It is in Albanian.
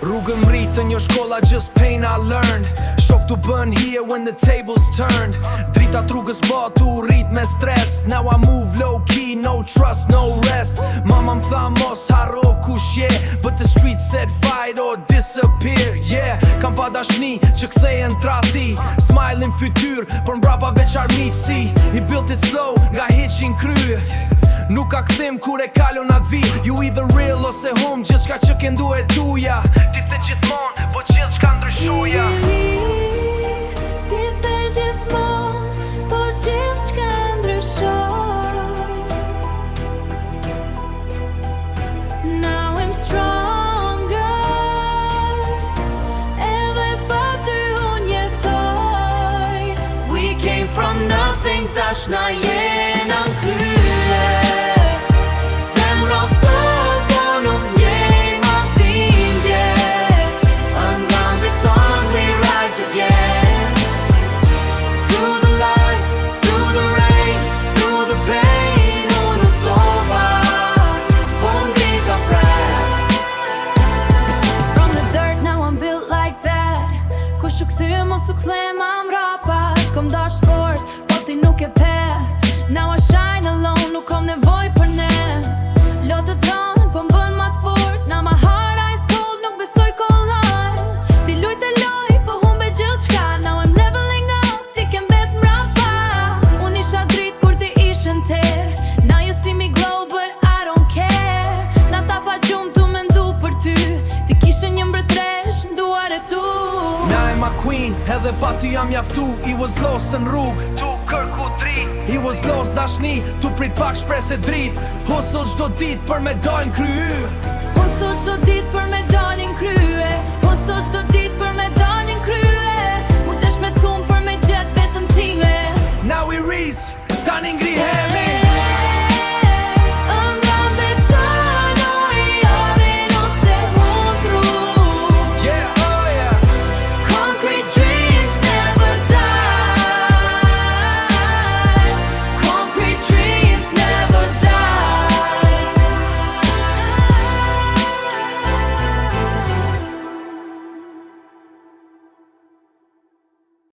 Rrugën mritën, jo shkolla, just pain I learned. Shok t'u bën here when the tables turned. Drita t'rrugës t'u rrit me stres. Now I move low key, no trust, no rest. Mama m'tha mos harro kush je, but the street said fight or disappear. Yeah, kam pa dashni që kthejen trati. Smile in fytyr, por mbrapa veç armiqsi. He built it slow, nga hiqin krye. Nuk ka kthim kur e kalon atë vi. You either real ose hum, gjithçka që ke ndu e tuja. Ti the gjithmon, po gjithçka ndryshuja. Ti the gjithmon, po gjithçka ndryshoj. Now I'm stronger, edhe pa ty unë jetoj. We came from nothing, tash na jena n'krye. Kush u kthy mos u kthem am rapat. Kom dash fort, po ti nuk e pe. Now I shine alone, nuk kom nevoj për ne. Lotët dronë, po m'bën ma t'fort. Now my heart ice cold, nuk besoj kollaj. Ti lujt e loj, po humbe gjithçka. Now I'm leveling up, ti kem bet mrapa. Unë isha drit kur ti ishën ter. Now you see me glow, but I don't care. Na ta pa gjumë tu me ndu për ty. Ti kishe një mbretresh, nduar e tu. My queen, edhe pa ty jam jaftu. He was lost në rrug, tu kërku drit. He was lost dashni, tu prit pak shprese drit. Hustle çdo dit për me dal n'krye. Hustle çdo dit për me dal n'krye. Hustle çdo dit për me dal n'krye.